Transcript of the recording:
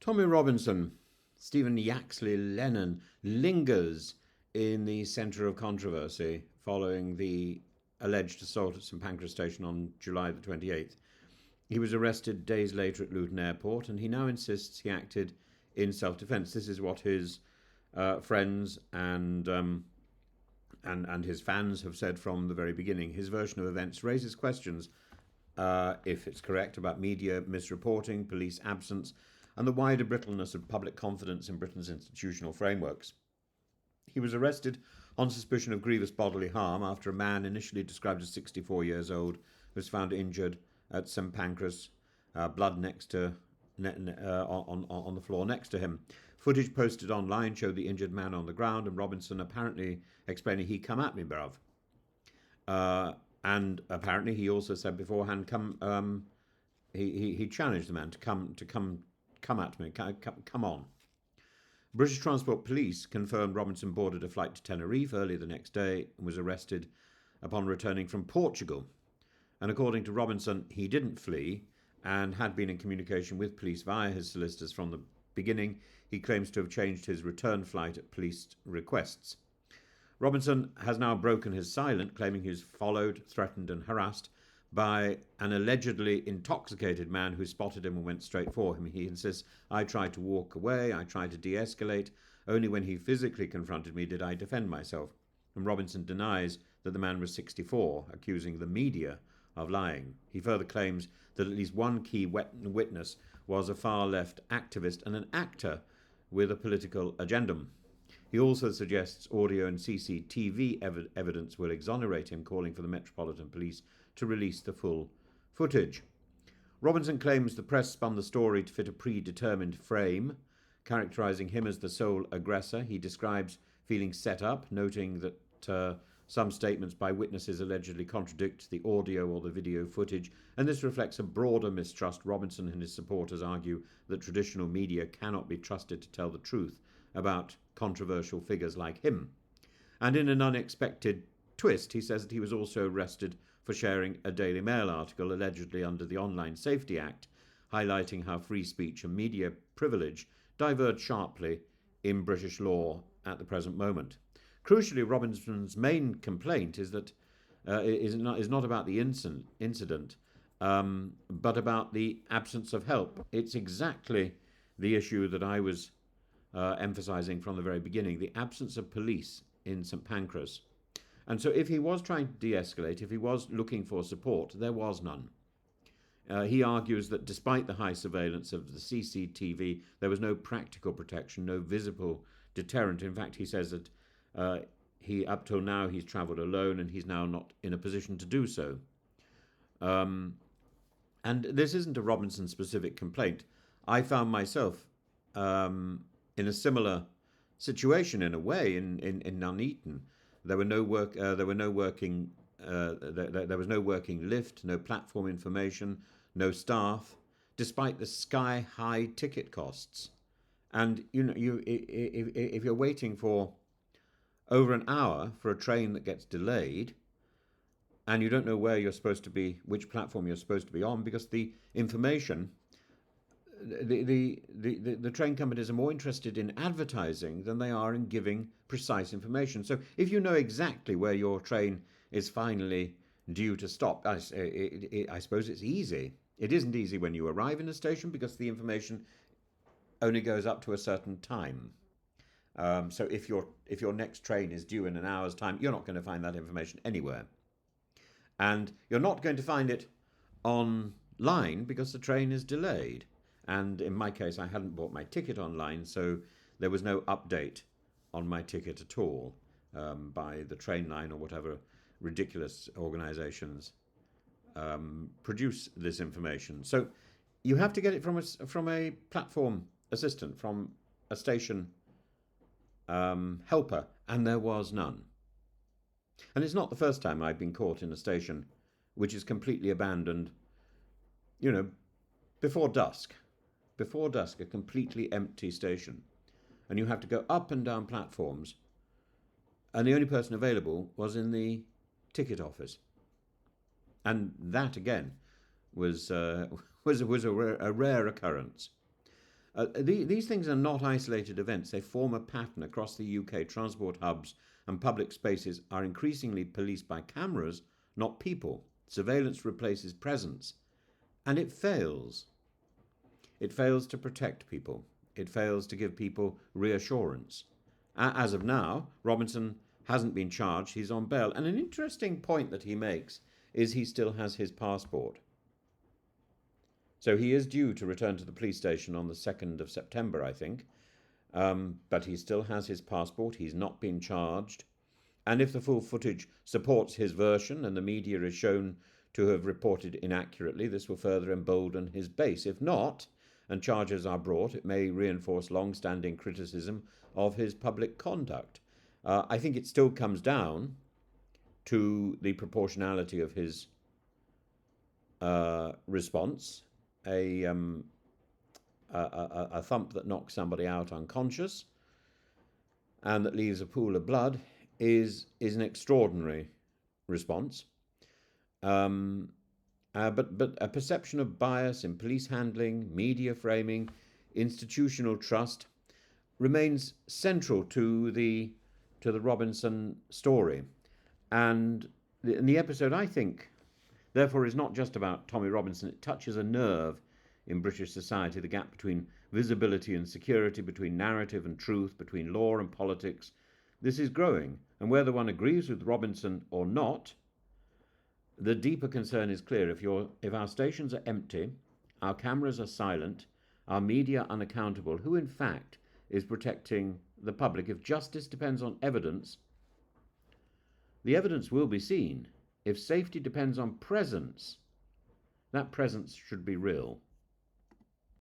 Tommy Robinson, Stephen Yaxley Lennon lingers in the centre of controversy following the alleged assault at St Pancras Station on July the 28th. He was arrested days later at Luton Airport, and he now insists he acted in self-defence. This is what his friends and his fans have said from the very beginning. His version of events raises questions, if it's correct, about media misreporting, police absence, and the wider brittleness of public confidence in Britain's institutional frameworks. He was arrested on suspicion of grievous bodily harm after a man initially described as 64 years old was found injured at St Pancras, blood next to on the floor next to him. Footage posted online showed the injured man on the ground, and Robinson apparently explaining, "He come at me, bruv." And apparently he also said beforehand, he challenged the man to come at me, come on. British Transport Police confirmed Robinson boarded a flight to Tenerife early the next day and was arrested upon returning from Portugal. And according to Robinson, he didn't flee and had been in communication with police via his solicitors from the beginning. He claims to have changed his return flight at police requests. Robinson has now broken his silence, claiming he was followed, threatened and harassed by an allegedly intoxicated man who spotted him and went straight for him. He insists, "I tried to walk away, I tried to de-escalate. Only when he physically confronted me did I defend myself." And Robinson denies that the man was 64, accusing the media of lying. He further claims that at least one key witness was a far-left activist and an actor with a political agenda. He also suggests audio and CCTV evidence will exonerate him, calling for the Metropolitan Police to release the full footage. Robinson claims the press spun the story to fit a predetermined frame, characterising him as the sole aggressor. He describes feeling set up, noting that some statements by witnesses allegedly contradict the audio or the video footage, and this reflects a broader mistrust. Robinson and his supporters argue that traditional media cannot be trusted to tell the truth about controversial figures like him. And in an unexpected twist, he says that he was also arrested for sharing a Daily Mail article allegedly under the Online Safety Act, highlighting how free speech and media privilege diverge sharply in British law at the present moment. Crucially, Robinson's main complaint is that is not about the incident, but about the absence of help. It's exactly the issue that I was emphasising from the very beginning, the absence of police in St Pancras. And so if he was trying to de-escalate, if he was looking for support, there was none. He argues that despite the high surveillance of the CCTV, there was no practical protection, no visible deterrent. In fact, he says that up till now he's travelled alone and he's now not in a position to do so. And this isn't a Robinson-specific complaint. I found myself in a similar situation in a way in Nuneaton. There was no working lift, no platform information, no staff, despite the sky-high ticket costs. And if you're waiting for over an hour for a train that gets delayed, and you don't know where you're supposed to be, which platform you're supposed to be on, because the information, the train companies are more interested in advertising than they are in giving precise information. So if you know exactly where your train is finally due to stop, I suppose it's easy. It isn't easy when you arrive in a station because the information only goes up to a certain time. So if your next train is due in an hour's time, you're not going to find that information anywhere. And you're not going to find it online because the train is delayed. And in my case, I hadn't bought my ticket online, so there was no update on my ticket at all by the train line or whatever ridiculous organisations produce this information. So you have to get it from a platform assistant, from a station helper, and there was none. And it's not the first time I've been caught in a station which is completely abandoned, before dusk, a completely empty station. And you have to go up and down platforms, and the only person available was in the ticket office. And that, again, was a rare occurrence. These things are not isolated events. They form a pattern across the UK. Transport hubs and public spaces are increasingly policed by cameras, not people. Surveillance replaces presence. And it fails. It fails to protect people. It fails to give people reassurance. As of now, Robinson hasn't been charged. He's on bail. And an interesting point that he makes is he still has his passport. So he is due to return to the police station on the 2nd of September, I think. But he still has his passport. He's not been charged. And if the full footage supports his version and the media is shown to have reported inaccurately, this will further embolden his base. If not, and charges are brought, it may reinforce long-standing criticism of his public conduct. I think it still comes down to the proportionality of his response. A thump that knocks somebody out unconscious and that leaves a pool of blood is an extraordinary response. But a perception of bias in police handling, media framing, institutional trust remains central to the Robinson story. And the episode, I think, therefore, is not just about Tommy Robinson. It touches a nerve in British society, the gap between visibility and security, between narrative and truth, between law and politics. This is growing, and whether one agrees with Robinson or not, the deeper concern is clear. If our stations are empty, our cameras are silent, our media unaccountable, who in fact is protecting the public? If justice depends on evidence, the evidence will be seen. If safety depends on presence, that presence should be real.